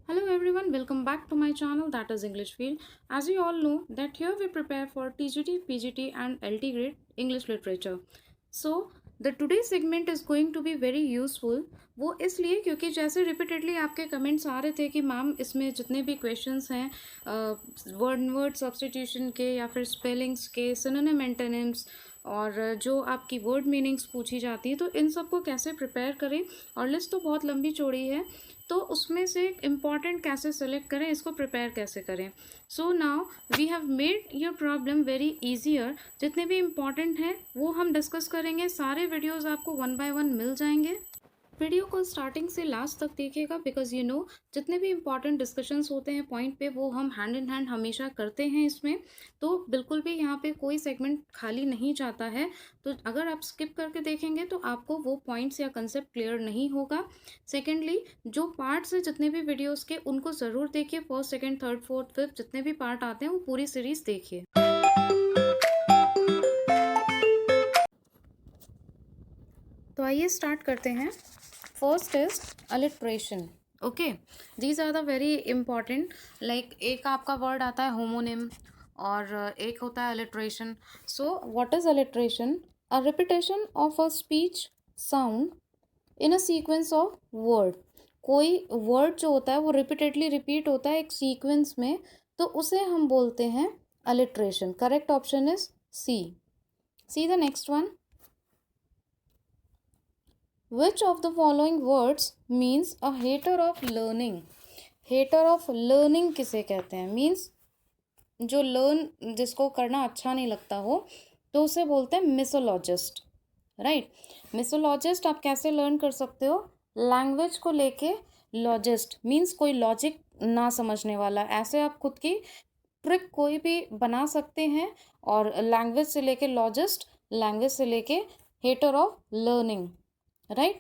Hello everyone, welcome back to my channel, that is English Field. As you all know that here we prepare for TGT, PGT and LT grade English literature. So the today segment is going to be very useful. वो इसलिए क्योंकि जैसे repeatedly आपके comments आ रहे थे कि ma'am इसमें जितने भी क्वेश्चंस हैं वर्ड सब्स्टिट्यूशन के या फिर स्पेलिंग्स के सिनोनिम एंटोनिम्स और जो आपकी वर्ड मीनिंग्स पूछी जाती है तो इन सबको कैसे प्रिपेयर करें, और लिस्ट तो बहुत लंबी चौड़ी है तो उसमें से इम्पॉर्टेंट कैसे सेलेक्ट करें, इसको प्रिपेयर कैसे करें. So now we have made your problem very easier. जितने भी इम्पॉर्टेंट हैं वो हम डिस्कस करेंगे. सारे वीडियोस आपको 1 बाय 1 मिल जाएंगे. वीडियो को स्टार्टिंग से लास्ट तक देखिएगा बिकॉज यू नो जितने भी इंपॉर्टेंट डिस्कशंस होते हैं पॉइंट पे वो हम हैंड इन हैंड हमेशा करते हैं इसमें. तो बिल्कुल भी यहाँ पे कोई सेगमेंट खाली नहीं जाता है. तो अगर आप स्किप करके देखेंगे तो आपको वो पॉइंट्स या कंसेप्ट क्लियर नहीं होगा. सेकेंडली, जो पार्ट्स हैं जितने भी वीडियोज़ के उनको ज़रूर देखिए. First, second, third, fourth, fifth जितने भी पार्ट आते हैं वो पूरी सीरीज़ देखिए. तो आइए स्टार्ट करते हैं. First is alliteration. Okay, these are the very important. Like एक आपका वर्ड आता है होमोनिम और एक होता है alliteration. So what is alliteration? A repetition of a speech sound in a sequence of word. कोई वर्ड जो होता है वो रिपीटेडली रिपीट होता है एक सीक्वेंस में, तो उसे हम बोलते हैं alliteration. Correct option is C. See the next one. Which of the following words means a hater of learning? Hater of learning किसे कहते हैं? Means जो लर्न जिसको करना अच्छा नहीं लगता हो तो उसे बोलते हैं मिसोलॉजिस्ट. राइट. मिसोलॉजिस्ट आप कैसे लर्न कर सकते हो? लैंग्वेज को लेके लॉजिस्ट मीन्स कोई लॉजिक ना समझने वाला. ऐसे आप खुद की ट्रिक कोई भी बना सकते हैं. और लैंग्वेज से लेके लॉजिस्ट, लैंग्वेज से लेके hater of learning. Right?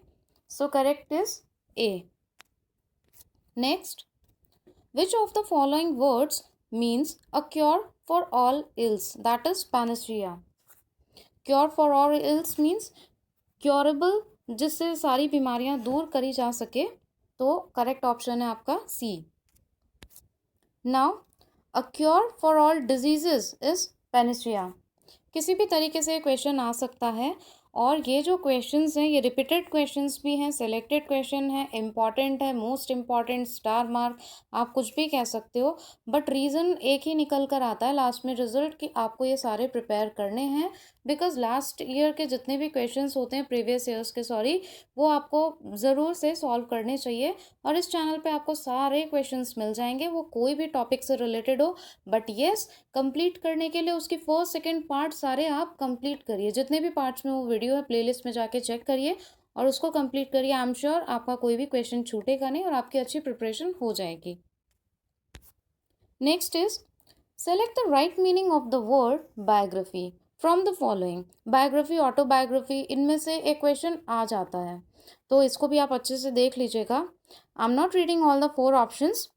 So correct is A. Next, which of the following words means a cure for all ills? That is panacea. Cure for all ills means curable, जिससे सारी बीमारियां दूर करी जा सके. तो करेक्ट ऑप्शन है आपका C. Now a cure for all diseases is panacea. किसी भी तरीके से क्वेश्चन आ सकता है और ये जो क्वेश्चंस हैं ये रिपीटेड क्वेश्चंस भी हैं, सिलेक्टेड क्वेश्चन है, इम्पॉर्टेंट है, मोस्ट इम्पॉर्टेंट, स्टार मार्क, आप कुछ भी कह सकते हो. बट रीज़न एक ही निकल कर आता है लास्ट में रिजल्ट कि आपको ये सारे प्रिपेयर करने हैं. बिकॉज लास्ट ईयर के जितने भी क्वेश्चंस होते हैं, प्रीवियस ईयर्स के सॉरी, वो आपको ज़रूर से सॉल्व करने चाहिए. और इस चैनल पे आपको सारे क्वेश्चंस मिल जाएंगे, वो कोई भी टॉपिक से रिलेटेड हो. बट येस, कंप्लीट करने के लिए उसकी फर्स्ट सेकंड पार्ट सारे आप कंप्लीट करिए. जितने भी पार्ट्स में वो वीडियो है प्लेलिस्ट में जाके चेक करिए और उसको कंप्लीट करिए. आई एम श्योर आपका कोई भी क्वेश्चन छूटेगा नहीं और आपकी अच्छी प्रिपरेशन हो जाएगी. Next is select the right meaning of the word biography from the following. Biography, autobiography, इनमें से एक क्वेश्चन आ जाता है तो इसको भी आप अच्छे से देख लीजिएगा. I am not reading all the 4 options.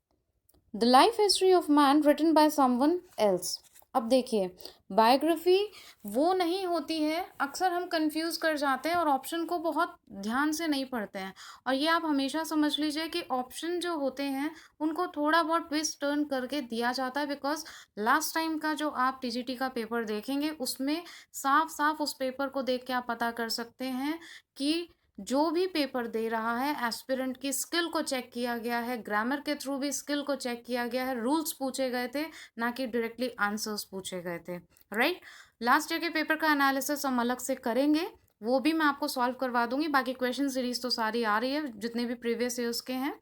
The life history of man written by someone else. अब देखिए, बायोग्राफी वो नहीं होती है, अक्सर हम कंफ्यूज कर जाते हैं और ऑप्शन को बहुत ध्यान से नहीं पढ़ते हैं. और ये आप हमेशा समझ लीजिए कि ऑप्शन जो होते हैं उनको थोड़ा बहुत ट्विस्ट टर्न करके दिया जाता है. बिकॉज लास्ट टाइम का जो आप टीजीटी का पेपर देखेंगे उसमें साफ साफ उस पेपर को देख के आप पता कर सकते हैं कि जो भी पेपर दे रहा है एस्पिरेंट की स्किल को चेक किया गया है, ग्रामर के थ्रू भी स्किल को चेक किया गया है, रूल्स पूछे गए थे, ना कि डायरेक्टली आंसर्स पूछे गए थे. राइट. लास्ट ईयर के पेपर का एनालिसिस हम अलग से करेंगे, वो भी मैं आपको सॉल्व करवा दूंगी. बाकी क्वेश्चन सीरीज तो सारी आ रही है जितने भी प्रीवियस ईयर्स के हैं.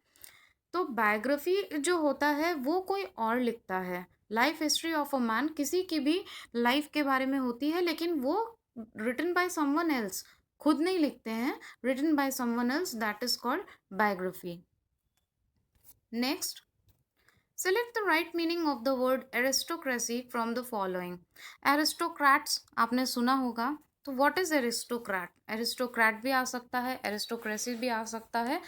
तो बायोग्राफी जो होता है वो कोई और लिखता है. Life history of a man किसी की भी लाइफ के बारे में होती है, लेकिन वो रिटन बाय समवन एल्स, खुद नहीं लिखते हैं, written by someone else, that is called biography. Next, select the right meaning of the word aristocracy from the following. Aristocrats आपने सुना होगा, तो what is aristocrat? Aristocrat भी आ सकता है, aristocracy भी आ सकता है.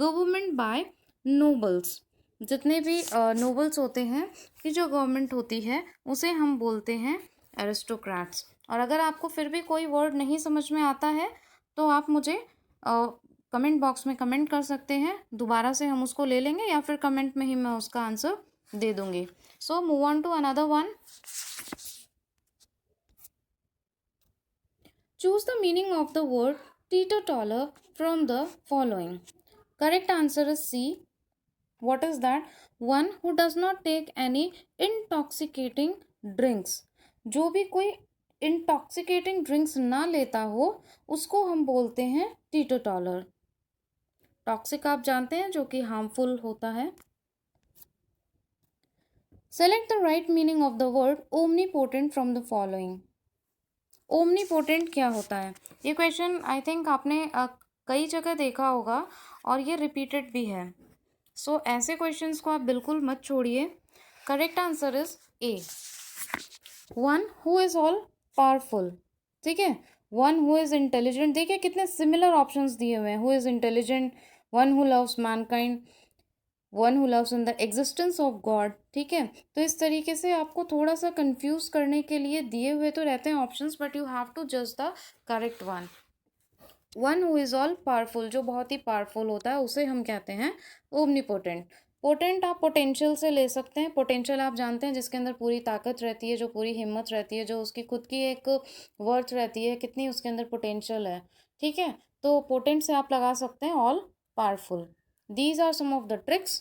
Government by nobles. जितने भी नोबल्स होते हैं कि जो गवर्नमेंट होती है उसे हम बोलते हैं एरिस्टोक्रेट्स. और अगर आपको फिर भी कोई वर्ड नहीं समझ में आता है तो आप मुझे कमेंट बॉक्स में कमेंट कर सकते हैं, दोबारा से हम उसको ले लेंगे या फिर कमेंट में ही मैं उसका आंसर दे दूंगी. So move on to another one. Choose the meaning of the word teetotaler from the following. Correct answer is C. What is that? One who does not take any intoxicating drinks. जो भी कोई intoxicating drinks ना लेता हो उसको हम बोलते हैं teetotaler. टॉक्सिक आप जानते हैं जो कि हार्मफुल होता है. Select the right meaning of the word omnipotent from the following. Omnipotent क्या होता है? ये क्वेश्चन आई थिंक आपने कई जगह देखा होगा और ये रिपीटेड भी है. सो ऐसे क्वेश्चंस को आप बिल्कुल मत छोड़िए. Correct answer is a. One who is all powerful. ठीक है. One who is intelligent. देखिए कितने सिमिलर ऑप्शंस दिए हुए हैं. Who is intelligent, one who loves Mankind, one who loves in the existence of God. ठीक है. तो इस तरीके से आपको थोड़ा सा कंफ्यूज करने के लिए दिए हुए तो रहते हैं options, but you have to जज the correct one. One who is all powerful, जो बहुत ही पावरफुल होता है, उसे हम कहते हैं ओमनीपोटेंट. पोटेंट आप पोटेंशियल से ले सकते हैं. पोटेंशियल आप जानते हैं जिसके अंदर पूरी ताकत रहती है, जो पूरी हिम्मत रहती है, जो उसकी खुद की एक वर्थ रहती है, कितनी उसके अंदर पोटेंशियल है. ठीक है. तो पोटेंट से आप लगा सकते हैं all powerful. These are some of the tricks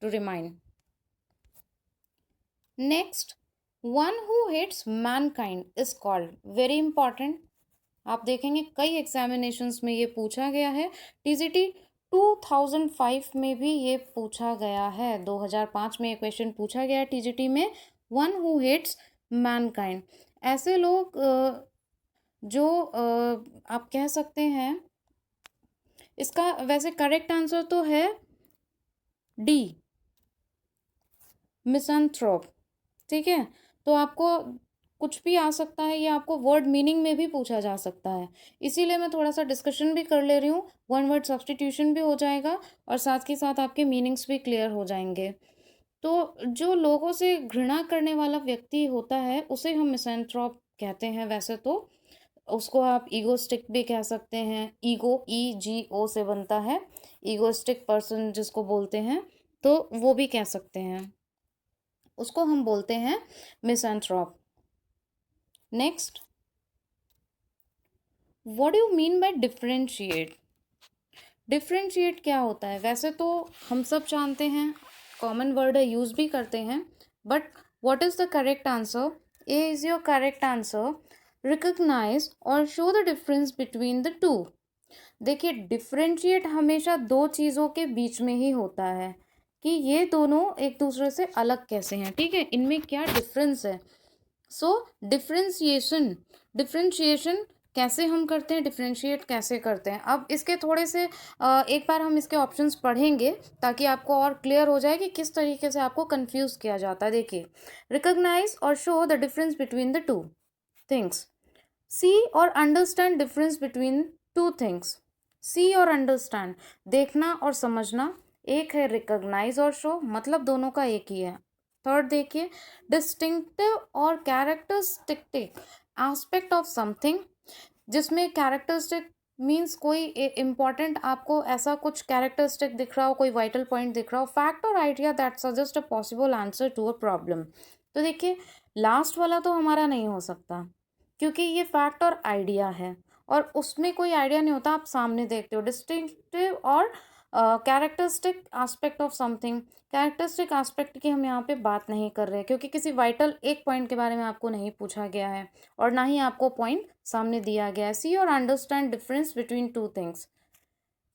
to remind. Next, one who hates mankind is called. Very important. आप देखेंगे कई एग्जामिनेशंस में ये पूछा गया है. TGT 2005 में भी ये पूछा गया है. 2005 में ये क्वेश्चन पूछा गया है TGT में. One who hates mankind. ऐसे लोग जो आप कह सकते हैं, इसका वैसे करेक्ट आंसर तो है डी, मिसैंथ्रोप. ठीक है. तो आपको कुछ भी आ सकता है, या आपको वर्ड मीनिंग में भी पूछा जा सकता है. इसीलिए मैं थोड़ा सा डिस्कशन भी कर ले रही हूँ. वन वर्ड सब्सटीट्यूशन भी हो जाएगा और साथ के साथ आपके मीनिंग्स भी क्लियर हो जाएंगे. तो जो लोगों से घृणा करने वाला व्यक्ति होता है उसे हम मिसैंथ्रोप कहते हैं. वैसे तो उसको आप ईगोस्टिक भी कह सकते हैं. ईगो EGO से बनता है. ईगोस्टिक पर्सन जिसको बोलते हैं, तो वो भी कह सकते हैं. उसको हम बोलते हैं misanthrope. Next, what do you mean by differentiate? Differentiate क्या होता है? वैसे तो हम सब जानते हैं, कॉमन वर्ड है, यूज भी करते हैं, but what is the correct answer? A is your correct answer. Recognise और show the difference between the two. देखिए डिफरेंशिएट हमेशा दो चीज़ों के बीच में ही होता है कि ये दोनों एक दूसरे से अलग कैसे हैं. ठीक है. इनमें क्या डिफरेंस है. सो डिफरेंशिएशन कैसे हम करते हैं, डिफरेंशिएट कैसे करते हैं. अब इसके थोड़े से एक बार हम इसके ऑप्शंस पढ़ेंगे ताकि आपको और क्लियर हो जाए कि किस तरीके से आपको कंफ्यूज किया जाता है. देखिए, रिकॉग्नाइज और show the difference between the two things. See और understand difference between two things. See और अंडरस्टैंड, देखना और समझना. एक है रिकॉग्नाइज और शो, मतलब दोनों का एक ही है. थर्ड देखिए, डिस्टिंक्टिव और कैरेक्टरिस्टिक एस्पेक्ट ऑफ समथिंग, जिसमें कैरेक्टरिस्टिक मीन्स कोई इम्पॉर्टेंट आपको ऐसा कुछ कैरेक्टरिस्टिक दिख रहा हो, कोई वाइटल पॉइंट दिख रहा हो. फैक्ट और idea that suggest a possible answer to a problem. तो देखिए लास्ट वाला तो हमारा नहीं हो सकता क्योंकि ये फैक्ट और आइडिया है और उसमें कोई आइडिया नहीं होता, आप सामने देखते हो. डिस्टिंक्टिव और characteristic aspect of something. Characteristic aspect की हम यहाँ पे बात नहीं कर रहे क्योंकि किसी वाइटल एक पॉइंट के बारे में आपको नहीं पूछा गया है और ना ही आपको पॉइंट सामने दिया गया है. सी और understand difference between two things,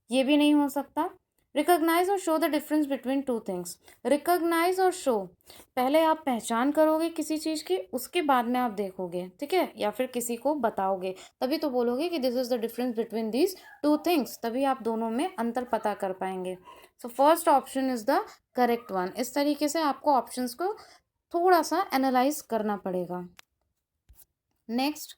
ये भी नहीं हो सकता. रिकॉग्नाइज और show the difference between two things. Recognise और शो, पहले आप पहचान करोगे किसी चीज़ की, उसके बाद में आप देखोगे. ठीक है. या फिर किसी को बताओगे, तभी तो बोलोगे कि this is the difference between these two things. तभी आप दोनों में अंतर पता कर पाएंगे. So first option is the correct one. इस तरीके से आपको ऑप्शंस को थोड़ा सा एनालाइज करना पड़ेगा. Next,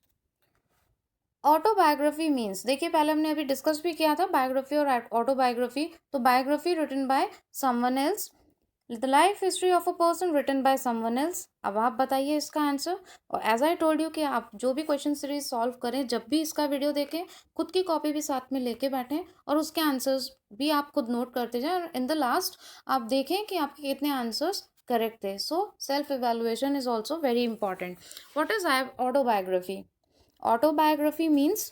autobiography means. देखिए पहले हमने अभी डिस्कस भी किया था बायोग्राफी और ऑटोबायोग्राफी. तो biography written by someone else, the life history of a person written by someone else. अब आप बताइए इसका आंसर। और एज आई टोल्ड यू कि आप जो भी क्वेश्चन सीरीज सॉल्व करें, जब भी इसका वीडियो देखें, खुद की कॉपी भी साथ में लेके बैठें और उसके आंसर्स भी आप खुद नोट करते जाएं, और इन द लास्ट आप देखें कि आपके कितने आंसर्स करेक्ट थे। So self evaluation is also very important. What is autobiography? Autobiography means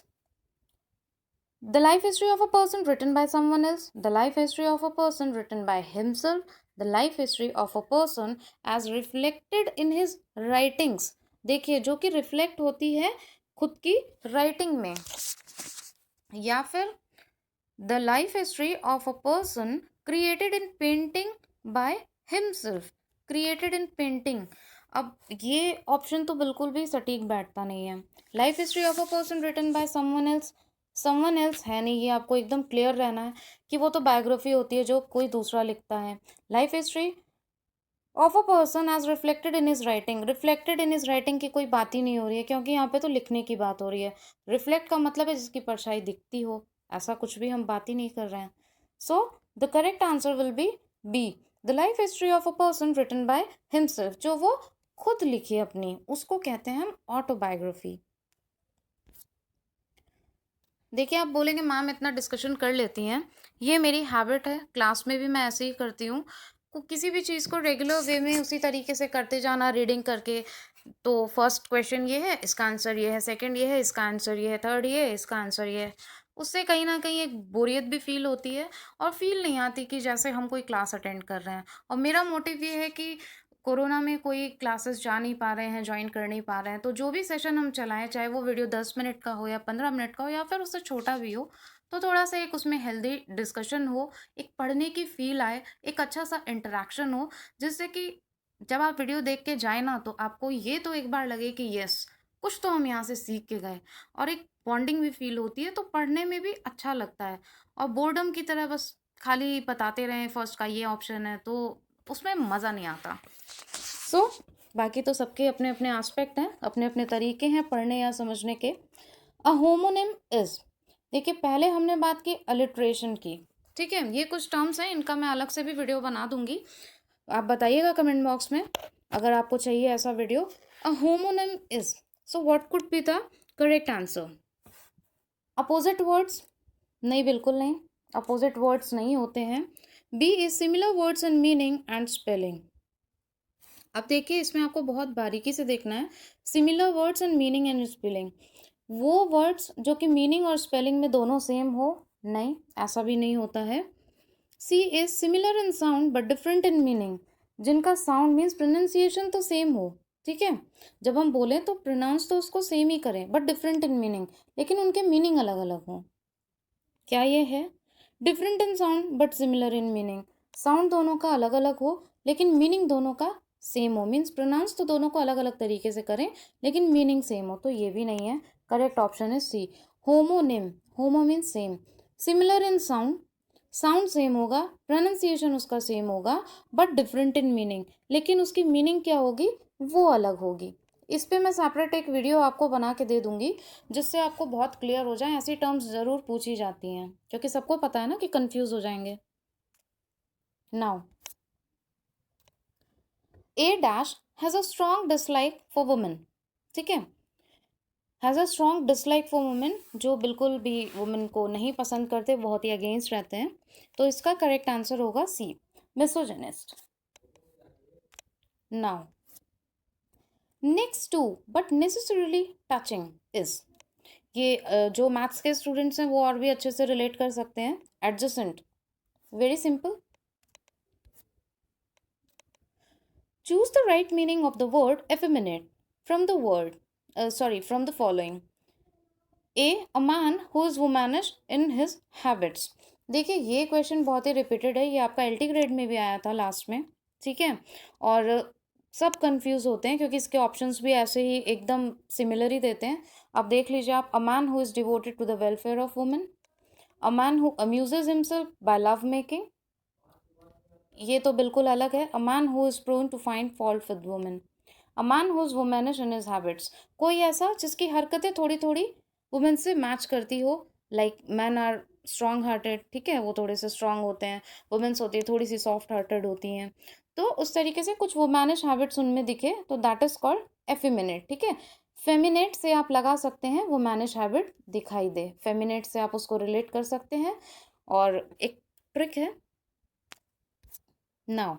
the life history of a person written by someone else, the life history of a person written by himself, the life history of a person as reflected in his writings। देखिए, जो कि reflect होती है खुद की writing में, या फिर the life history of a person created in painting by himself. Created in painting, अब ये ऑप्शन तो बिल्कुल भी सटीक बैठता नहीं है। Life history of a person written by someone else है नहीं, ये आपको एकदम क्लियर रहना है कि वो तो बायोग्राफी होती है जो कोई दूसरा लिखता है। Life history of a person as reflected in his writing, reflected in his writing की कोई बात ही नहीं हो रही है, क्योंकि यहाँ पे तो लिखने की बात हो रही है। रिफ्लेक्ट का मतलब है जिसकी परछाई दिखती हो, ऐसा कुछ भी हम बात ही नहीं कर रहे हैं। So the correct answer will be B, the life history of a person written by himself. जो वो खुद लिखी अपनी, उसको कहते हैं हम ऑटोबायोग्राफी। देखिए, आप बोलेंगे मैम इतना डिस्कशन कर लेती हैं, ये मेरी हैबिट है, क्लास में भी मैं ऐसे ही करती हूँ। किसी भी चीज़ को रेगुलर वे में उसी तरीके से करते जाना, रीडिंग करके। तो फर्स्ट क्वेश्चन ये है, इसका आंसर ये है, सेकंड ये है, इसका आंसर ये है, थर्ड ये है, इसका आंसर ये है। उससे कहीं ना कहीं एक बोरियत भी फील होती है, और फील नहीं आती कि जैसे हम कोई क्लास अटेंड कर रहे हैं। और मेरा मोटिव ये है कि कोरोना में कोई क्लासेस जा नहीं पा रहे हैं, ज्वाइन कर नहीं पा रहे हैं, तो जो भी सेशन हम चलाएं, चाहे वो वीडियो 10 मिनट का हो या 15 मिनट का हो या फिर उससे छोटा भी हो, तो थोड़ा सा एक उसमें हेल्दी डिस्कशन हो, एक पढ़ने की फील आए, एक अच्छा सा इंटरेक्शन हो, जिससे कि जब आप वीडियो देख के जाए ना, तो आपको ये तो एक बार लगे कि यस, कुछ तो हम यहाँ से सीख के गए, और एक बॉन्डिंग भी फील होती है, तो पढ़ने में भी अच्छा लगता है। और बोर्डम की तरह बस खाली बताते रहें फर्स्ट का ये ऑप्शन है, तो उसमें मज़ा नहीं आता। सो बाकी तो सबके अपने अपने एस्पेक्ट हैं, अपने अपने तरीके हैं पढ़ने या समझने के। अ होमोनिम इज, देखिए पहले हमने बात की अलिट्रेशन की, ठीक है, ये कुछ टर्म्स हैं, इनका मैं अलग से भी वीडियो बना दूंगी, आप बताइएगा कमेंट बॉक्स में अगर आपको चाहिए ऐसा video. A homonym is, so what could be the correct answer? Opposite words? नहीं, बिल्कुल नहीं, अपोजिट वर्ड्स नहीं होते हैं। B is similar words in meaning and spelling. अब देखिए, इसमें आपको बहुत बारीकी से देखना है। Similar words and meaning and spelling, वो वर्ड्स जो कि मीनिंग और स्पेलिंग में दोनों सेम हो, नहीं, ऐसा भी नहीं होता है। C is similar in sound but different in meaning, जिनका साउंड मीन्स प्रोनाउंसिएशन तो सेम हो, ठीक है, जब हम बोलें तो प्रोनाउंस तो उसको सेम ही करें, बट डिफरेंट इन मीनिंग, लेकिन उनके मीनिंग अलग अलग हों। क्या ये है? Different in sound but similar in meaning, sound दोनों का अलग अलग हो लेकिन मीनिंग दोनों का सेम हो, मीन्स प्रोनाउंस तो दोनों को अलग अलग तरीके से करें लेकिन मीनिंग सेम हो, तो ये भी नहीं है। करेक्ट ऑप्शन है C, homonym. Homo means same, similar in sound, sound same होगा, प्रोनाउंसिएशन उसका सेम होगा, बट डिफरेंट इन मीनिंग, लेकिन उसकी मीनिंग क्या होगी, वो अलग होगी। इस पे मैं सेपरेट एक वीडियो आपको बना के दे दूंगी, जिससे आपको बहुत क्लियर हो जाए। ऐसी टर्म्स ज़रूर पूछी जाती हैं, क्योंकि सबको पता है ना कि कंफ्यूज हो जाएंगे। Now, A dash has a strong dislike for women, ठीक है, has a strong dislike for women, जो बिल्कुल भी वुमेन को नहीं पसंद करते, बहुत ही अगेंस्ट रहते हैं, तो इसका करेक्ट आंसर होगा C, misogynist. Now, next to but necessarily touching is, ये जो मैथ्स के स्टूडेंट्स हैं वो और भी अच्छे से रिलेट कर सकते हैं। Adjacent, very simple, choose the right meaning of the word effeminate from the word, from the following. A, a man who is womanish in his habits. देखिए, ये क्वेश्चन बहुत ही रिपीटेड है, ये आपका एलटी ग्रेड में भी आया था लास्ट में, ठीक है, और सब कंफ्यूज होते हैं क्योंकि इसके ऑप्शंस भी ऐसे ही एकदम सिमिलर ही देते हैं। अब देख लीजिए आप, a man who is devoted to the welfare of women, a man who amuses himself by love making, ये तो बिल्कुल अलग है। A man who is prone to find fault with women, a man who is womanish in his habits, कोई ऐसा जिसकी हरकतें थोड़ी थोड़ी वुमेन से मैच करती हो, like man are strong hearted, ठीक है, वो थोड़े से स्ट्रॉन्ग होते हैं, वुमेन्स होती है थोड़ी सी सॉफ्ट हार्टेड होती हैं। तो उस तरीके से कुछ वुमेनिश हैबिट्स उनमें दिखे तो दैट इज कॉल्ड एफिमिनेट, ठीक है। फेमिनेट से आप लगा सकते हैं वुमेनिश हैबिट दिखाई दे, फेमिनेट से आप उसको रिलेट कर सकते हैं। और एक ट्रिक है, now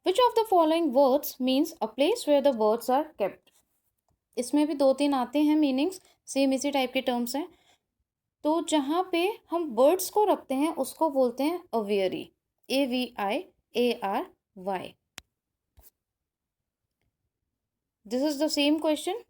which of the following words means a place where the birds are kept. इसमें भी दो तीन आते हैं मीनिंग्स, सेम इसी टाइप के टर्म्स हैं। तो जहाँ पे हम बर्ड्स को रखते हैं उसको बोलते हैं aviary, AVIARY। This is the same question.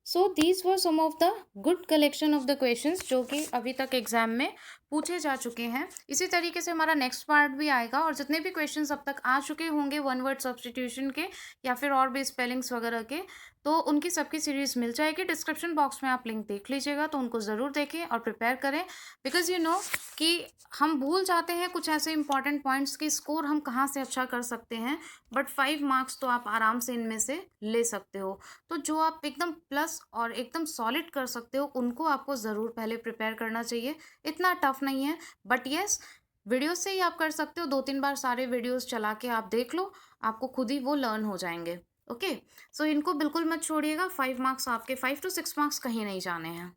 So these were some of the good collection of the questions जो कि अभी तक एग्जाम में पूछे जा चुके हैं। इसी तरीके से हमारा नेक्स्ट पार्ट भी आएगा, और जितने भी क्वेश्चंस अब तक आ चुके होंगे वन वर्ड सब्स्टिट्यूशन के या फिर और भी स्पेलिंग्स वगैरह के, तो उनकी सबकी सीरीज मिल जाएगी। डिस्क्रिप्शन बॉक्स में आप लिंक देख लीजिएगा, तो उनको ज़रूर देखें और प्रिपेयर करें। बिकॉज यू नो कि हम भूल जाते हैं कुछ ऐसे इंपॉर्टेंट पॉइंट्स की स्कोर हम कहाँ से अच्छा कर सकते हैं, बट 5 मार्क्स तो आप आराम से इनमें से ले सकते हो। तो जो आप एकदम प्लस और एकदम सॉलिड कर सकते हो उनको आपको ज़रूर पहले प्रिपेयर करना चाहिए। इतना टफ नहीं है, बट येस वीडियोस से ही आप कर सकते हो। 2-3 बार सारे वीडियोस चला के आप देख लो, आपको खुद ही वो लर्न हो जाएंगे। ओके, सो इनको बिल्कुल मत छोड़िएगा। 5 मार्क्स आपके, 5 to 6 मार्क्स कहीं नहीं जाने हैं।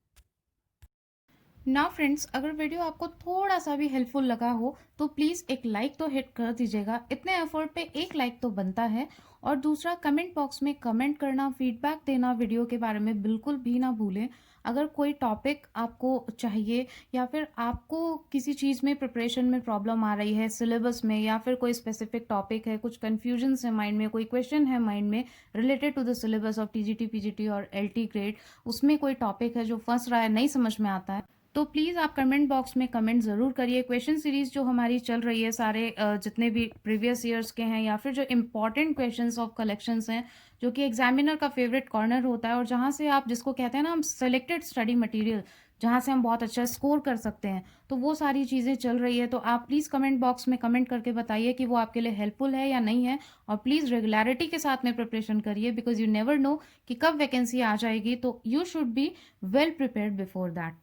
ना फ्रेंड्स, अगर वीडियो आपको थोड़ा सा भी हेल्पफुल लगा हो तो प्लीज़ एक लाइक तो हिट कर दीजिएगा। इतने एफर्ट पे एक लाइक तो बनता है। और दूसरा, कमेंट बॉक्स में कमेंट करना, फीडबैक देना वीडियो के बारे में बिल्कुल भी ना भूलें। अगर कोई टॉपिक आपको चाहिए या फिर आपको किसी चीज़ में प्रिपरेशन में प्रॉब्लम आ रही है, सिलेबस में, या फिर कोई स्पेसिफिक टॉपिक है, कुछ कन्फ्यूजन्स है माइंड में, कोई क्वेश्चन है माइंड में related to the syllabus of TGT PGT और LT ग्रेड, उसमें कोई टॉपिक है जो फंस रहा है, नहीं समझ में आता है, तो प्लीज़ आप कमेंट बॉक्स में कमेंट ज़रूर करिए। क्वेश्चन सीरीज़ जो हमारी चल रही है सारे जितने भी प्रीवियस ईयर्स के हैं, या फिर जो इम्पॉर्टेंट क्वेश्चंस ऑफ कलेक्शंस हैं, जो कि एग्जामिनर का फेवरेट कॉर्नर होता है, और जहाँ से आप, जिसको कहते हैं ना हम सेलेक्टेड स्टडी मटेरियल, जहाँ से हम बहुत अच्छा स्कोर कर सकते हैं, तो वो सारी चीज़ें चल रही है। तो आप प्लीज़ कमेंट बॉक्स में कमेंट करके बताइए कि वो आपके लिए हेल्पफुल है या नहीं है। और प्लीज़ रेगुलरिटी के साथ में प्रिपरेशन करिए, बिकॉज यू नेवर नो कि कब वैकेंसी आ जाएगी, तो you should be well prepared before that.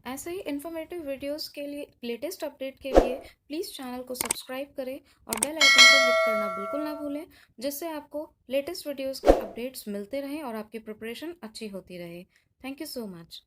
ऐसे ही इन्फॉर्मेटिव वीडियोस के लिए, लेटेस्ट अपडेट के लिए प्लीज़ चैनल को सब्सक्राइब करें और बेल आइकन को हिट करना बिल्कुल ना भूलें, जिससे आपको लेटेस्ट वीडियोस के अपडेट्स मिलते रहें और आपकी प्रिपरेशन अच्छी होती रहे। Thank you so much.